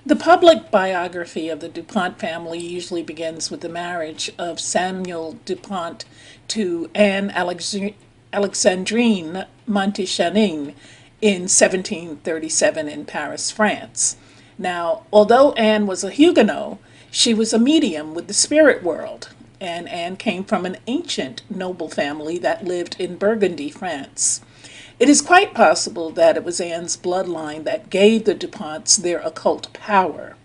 The public biography of the Dupont family usually begins with the marriage of Samuel Dupont to Anne Alexandrine Montechanin in 1737 in Paris, France. Now, although Anne was a Huguenot, she was a medium with the spirit world, and Anne came from an ancient noble family that lived in Burgundy, France. It is quite possible that it was Anne's bloodline that gave the DuPonts their occult power.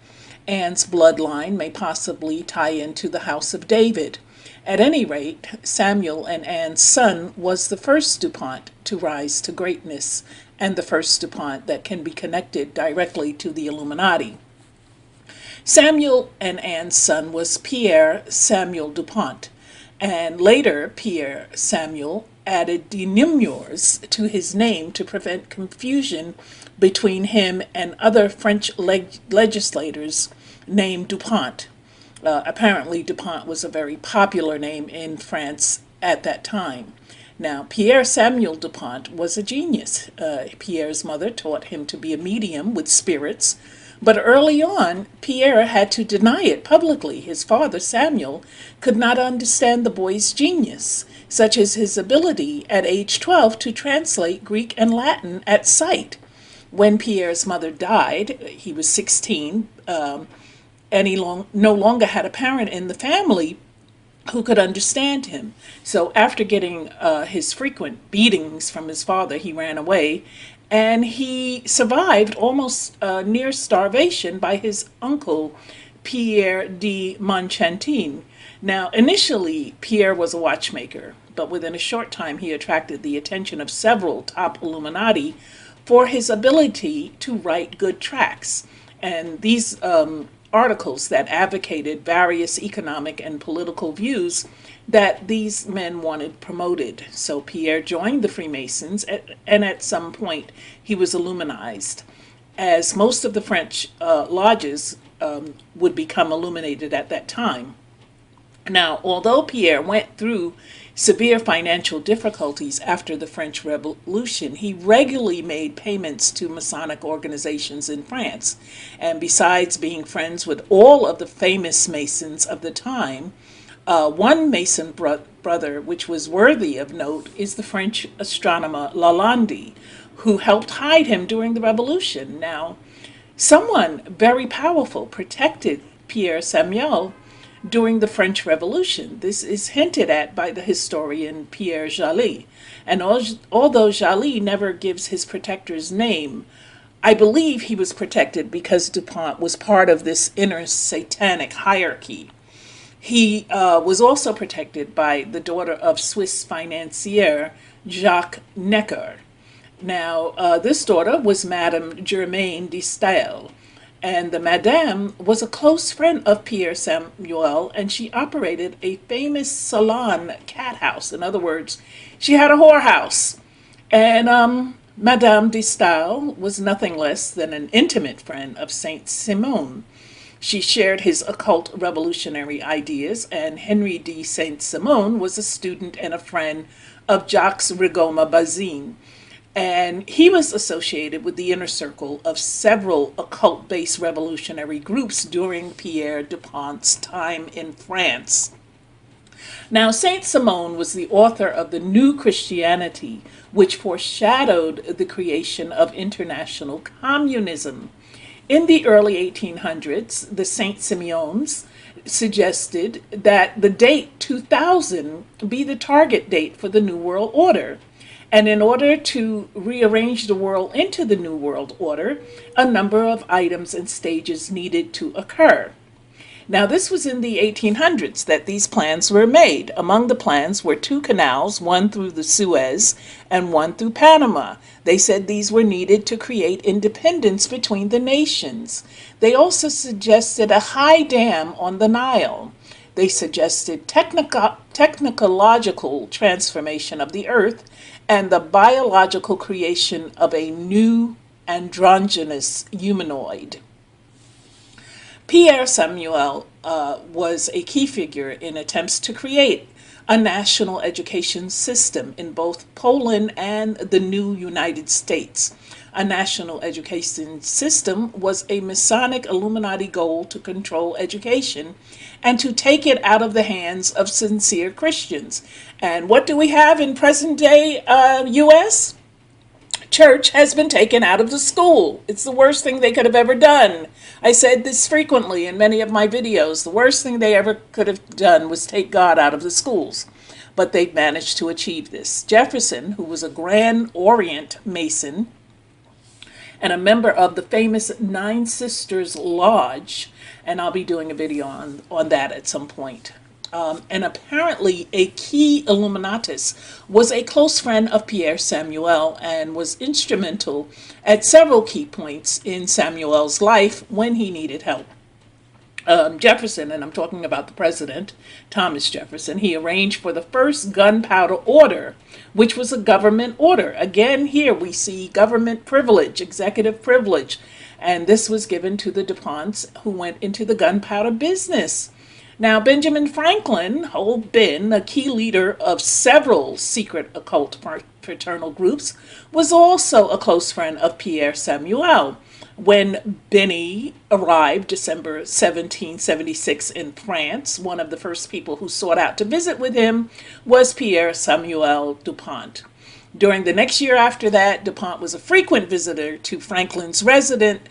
Anne's bloodline may possibly tie into the House of David. At any rate, Samuel and Anne's son was the first DuPont to rise to greatness, and the first DuPont that can be connected directly to the Illuminati. Samuel and Anne's son was Pierre Samuel Dupont, and later Pierre Samuel added de Nemours to his name to prevent confusion between him and other French legislators named Dupont. Apparently, Dupont was a very popular name in France at that time. Now, Pierre Samuel Dupont was a genius. Pierre's mother taught him to be a medium with spirits, but early on, Pierre had to deny it publicly. His father, Samuel, could not understand the boy's genius, such as his ability at age 12 to translate Greek and Latin at sight. When Pierre's mother died, he was 16, and he no longer had a parent in the family who could understand him. So after getting his frequent beatings from his father, he ran away, and he survived almost near starvation by his uncle, Pierre de Montchantin. Now, initially, Pierre was a watchmaker, but within a short time he attracted the attention of several top Illuminati for his ability to write good tracts. And these articles that advocated various economic and political views that these men wanted promoted. So Pierre joined the Freemasons, and at some point he was Illuminized, as most of the French lodges would become illuminated at that time. Now, although Pierre went through severe financial difficulties after the French Revolution, he regularly made payments to Masonic organizations in France. And besides being friends with all of the famous Masons of the time, one Mason brother, which was worthy of note, is the French astronomer Lalande, who helped hide him during the Revolution. Now, someone very powerful protected Pierre Samuel during the French Revolution. This is hinted at by the historian Pierre Jailly. And although Jailly never gives his protector's name, I believe he was protected because Dupont was part of this inner satanic hierarchy. He was also protected by the daughter of Swiss financier Jacques Necker. Now, this daughter was Madame Germaine de Stael, and the Madame was a close friend of Pierre Samuel, and she operated a famous salon cat house. In other words, she had a whorehouse. And Madame de Stael was nothing less than an intimate friend of Saint Simon. She shared his occult revolutionary ideas, and Henry de Saint-Simon was a student and a friend of Jacques Rigoma Bazin. And he was associated with the inner circle of several occult-based revolutionary groups during Pierre Dupont's time in France. Now, Saint-Simon was the author of the New Christianity, which foreshadowed the creation of international communism. In the early 1800s, the Saint-Simons suggested that the date 2000 be the target date for the New World Order. And in order to rearrange the world into the New World Order, a number of items and stages needed to occur. Now, this was in the 1800s that these plans were made. Among the plans were 2 canals, one through the Suez and one through Panama. They said these were needed to create independence between the nations. They also suggested a high dam on the Nile. They suggested technological transformation of the earth and the biological creation of a new androgynous humanoid. Pierre Samuel was a key figure in attempts to create a national education system in both Poland and the new United States. a national education system was a Masonic Illuminati goal to control education and to take it out of the hands of sincere Christians. And what do we have in present day U.S.? Church has been taken out of the school. It's the worst thing they could have ever done. I said this frequently in many of my videos. The worst thing they ever could have done was take God out of the schools. But they managed to achieve this. Jefferson, who was a Grand Orient Mason and a member of the famous Nine Sisters Lodge, and I'll be doing a video on that at some point. And apparently a key Illuminatus, was a close friend of Pierre Samuel and was instrumental at several key points in Samuel's life when he needed help. Jefferson, and I'm talking about the president, Thomas Jefferson, he arranged for the first gunpowder order, which was a government order. Again, here we see government privilege, executive privilege, and this was given to the Duponts who went into the gunpowder business. Now, Benjamin Franklin, old Ben, a key leader of several secret occult fraternal groups, was also a close friend of Pierre Samuel. When Benny arrived December 1776 in France, one of the first people who sought out to visit with him was Pierre Samuel Dupont. During the next year after that, Dupont was a frequent visitor to Franklin's residence.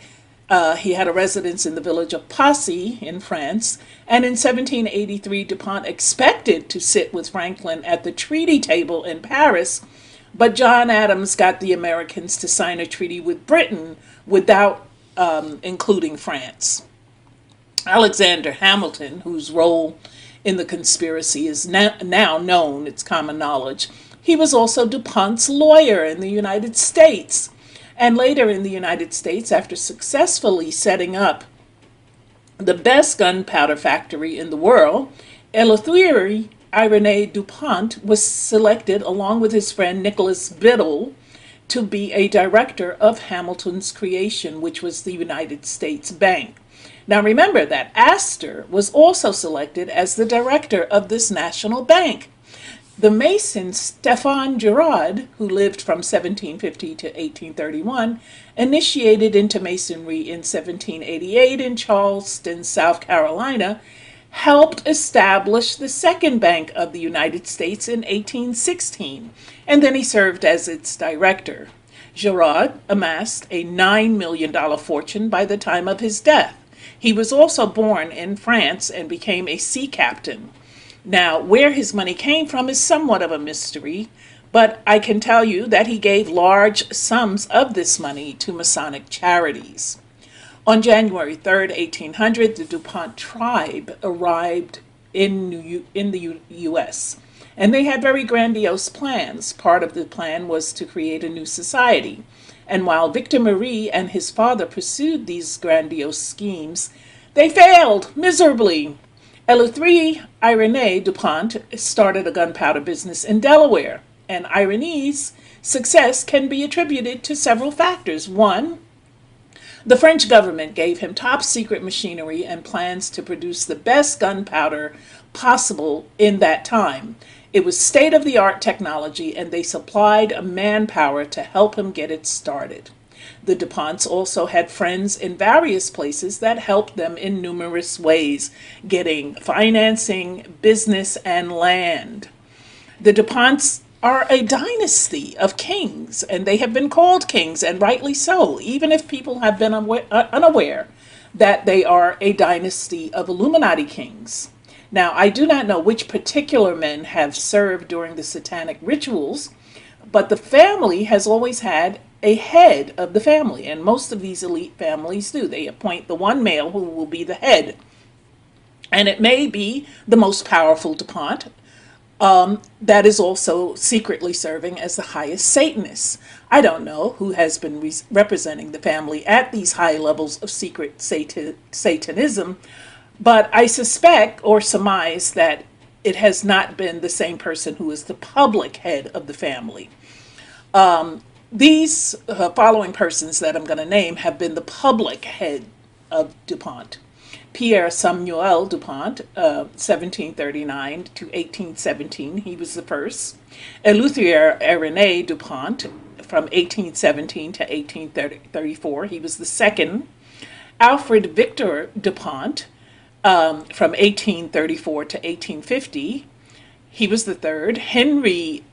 He had a residence in the village of Passy in France, and in 1783 Dupont expected to sit with Franklin at the treaty table in Paris, but John Adams got the Americans to sign a treaty with Britain without including France. Alexander Hamilton, whose role in the conspiracy is now known, it's common knowledge, he was also Dupont's lawyer in the United States. And later in the United States, after successfully setting up the best gunpowder factory in the world, Eleuthère Irénée Dupont was selected along with his friend Nicholas Biddle to be a director of Hamilton's creation, which was the United States Bank. Now remember that Astor was also selected as the director of this national bank. The Mason Stephen Girard, who lived from 1750 to 1831, initiated into Masonry in 1788 in Charleston, South Carolina, helped establish the second bank of the United States in 1816, and then he served as its director. Girard amassed a $9 million fortune by the time of his death. He was also born in France and became a sea captain. Now, where his money came from is somewhat of a mystery, but I can tell you that he gave large sums of this money to Masonic charities. On January 3rd, 1800, the Dupont tribe arrived in the U.S., and they had very grandiose plans. Part of the plan was to create a new society. And while Victor Marie and his father pursued these grandiose schemes, they failed miserably. Eleuthère Irénée Dupont started a gunpowder business in Delaware, and Irénée's success can be attributed to several factors. One, the French government gave him top secret machinery and plans to produce the best gunpowder possible in that time. It was state-of-the-art technology, and they supplied manpower to help him get it started. The Duponts also had friends in various places that helped them in numerous ways, getting financing, business, and land. The Duponts are a dynasty of kings, and they have been called kings, and rightly so, even if people have been unaware that they are a dynasty of Illuminati kings. Now, I do not know which particular men have served during the satanic rituals, but the family has always had a head of the family, and most of these elite families do. They appoint the one male who will be the head, and it may be the most powerful Dupont that is also secretly serving as the highest Satanist. I don't know who has been representing the family at these high levels of secret Satanism, but I suspect or surmise that it has not been the same person who is the public head of the family. These following persons that I'm going to name have been the public head of Dupont. Pierre Samuel Dupont, 1739 to 1817, he was the first. Eleuthère Irénée Dupont, from 1817 to 1834. He was the second. Alfred Victor Dupont, from 1834 to 1850. He was the third. Henry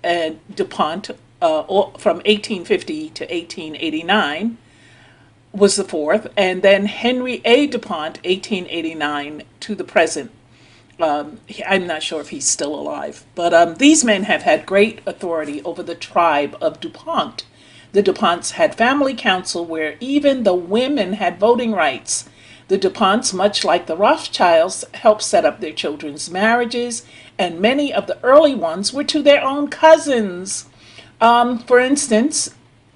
Dupont, from 1850 to 1889, was the fourth. And then Henry A. Dupont, 1889 to the present. I'm not sure if he's still alive, but these men have had great authority over the tribe of Dupont. The Duponts had family council where even the women had voting rights. The Duponts, much like the Rothschilds, helped set up their children's marriages, and many of the early ones were to their own cousins. For instance,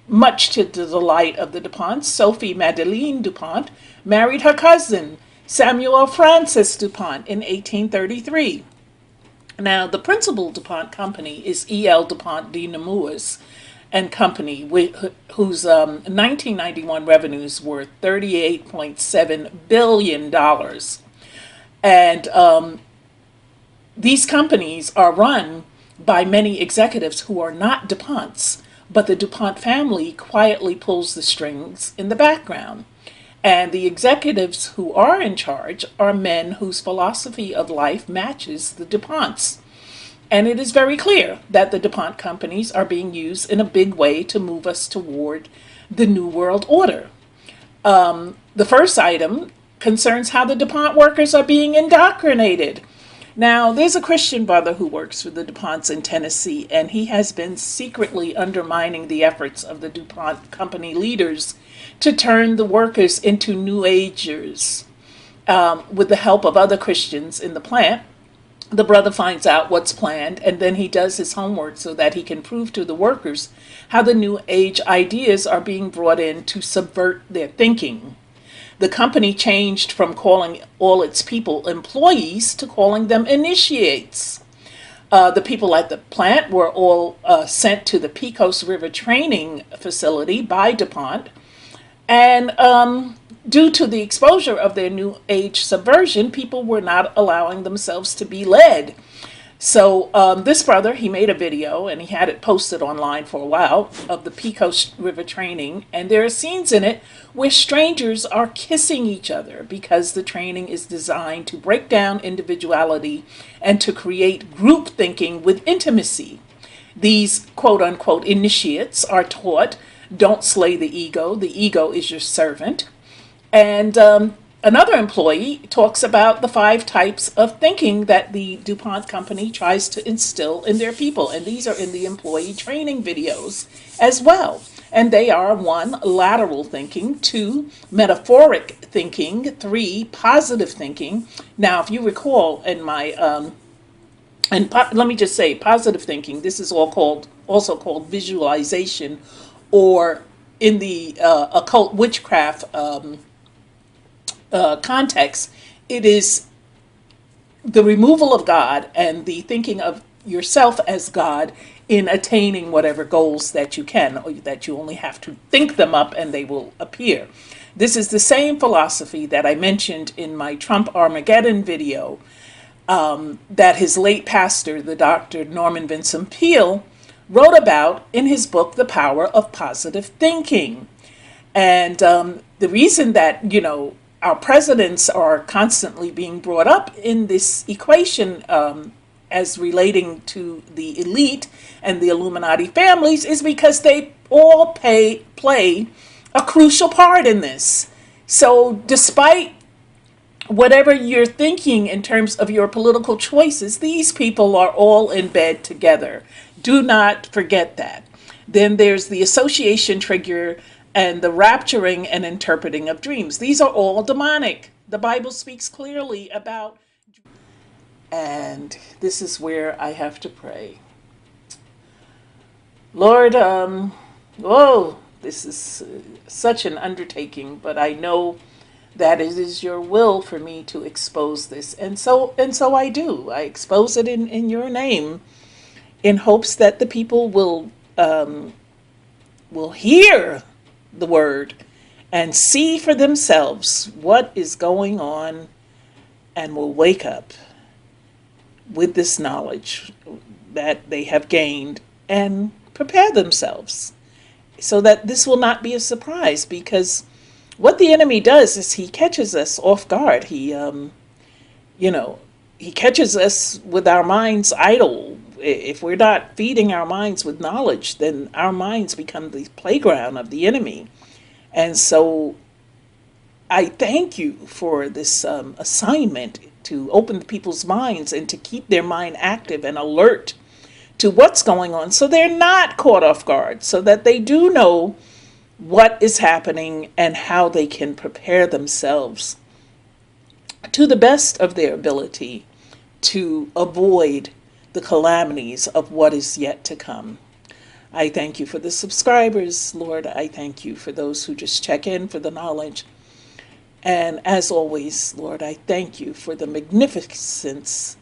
much to the delight of the Duponts, Sophie Madeleine Dupont married her cousin, Samuel Francis Dupont, in 1833. Now, the principal Dupont company is E.L. Dupont de Nemours and Company, whose 1991 revenues were $38.7 billion. And these companies are run by many executives who are not DuPonts, but the DuPont family quietly pulls the strings in the background. And the executives who are in charge are men whose philosophy of life matches the DuPonts. And it is very clear that the DuPont companies are being used in a big way to move us toward the New World Order. The first item concerns how the DuPont workers are being indoctrinated. Now, there's a Christian brother who works for the DuPonts in Tennessee, and he has been secretly undermining the efforts of the DuPont company leaders to turn the workers into New Agers. With the help of other Christians in the plant, the brother finds out what's planned, and then he does his homework so that he can prove to the workers how the New Age ideas are being brought in to subvert their thinking. The company changed from calling all its people employees to calling them initiates. The people at the plant were all sent to the Pecos River training facility by DuPont, and due to the exposure of their New Age subversion, people were not allowing themselves to be led. So this brother, he made a video, and he had it posted online for a while, of the Pecos River training, and there are scenes in it where strangers are kissing each other because the training is designed to break down individuality and to create group thinking with intimacy. These quote-unquote initiates are taught, don't slay the ego is your servant. And another employee talks about the 5 types of thinking that the DuPont company tries to instill in their people. And these are in the employee training videos as well. And they are 1, lateral thinking, 2, metaphoric thinking, 3, positive thinking. Now, if you recall in my, let me just say, positive thinking, this is also called visualization, or in the occult witchcraft context, it is the removal of God and the thinking of yourself as God in attaining whatever goals that you can, or that you only have to think them up and they will appear. This is the same philosophy that I mentioned in my Trump Armageddon video, that his late pastor, the Dr. Norman Vincent Peale, wrote about in his book, The Power of Positive Thinking. And the reason that, our presidents are constantly being brought up in this equation as relating to the elite and the Illuminati families is because they all play a crucial part in this. So despite whatever you're thinking in terms of your political choices, these people are all in bed together. Do not forget that. Then there's the association trigger and the rapturing and interpreting of dreams. These are all demonic. The Bible speaks clearly about, and this is where I have to pray. Lord, this is such an undertaking, but I know that it is your will for me to expose this. And so I do. I expose it in your name, in hopes that the people will hear the word and see for themselves what is going on, and will wake up with this knowledge that they have gained and prepare themselves. so that this will not be a surprise, because what the enemy does is he catches us off guard. You know, he catches us with our minds idle. If we're not feeding our minds with knowledge, then our minds become the playground of the enemy. And so I thank you for this assignment to open people's minds and to keep their mind active and alert to what's going on, so they're not caught off guard, so that they do know what is happening and how they can prepare themselves to the best of their ability to avoid the calamities of what is yet to come. I thank you for the subscribers, Lord. I thank you for those who just check in for the knowledge. And as always, Lord, I thank you for the magnificence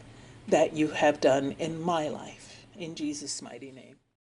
that you have done in my life. In Jesus' mighty name.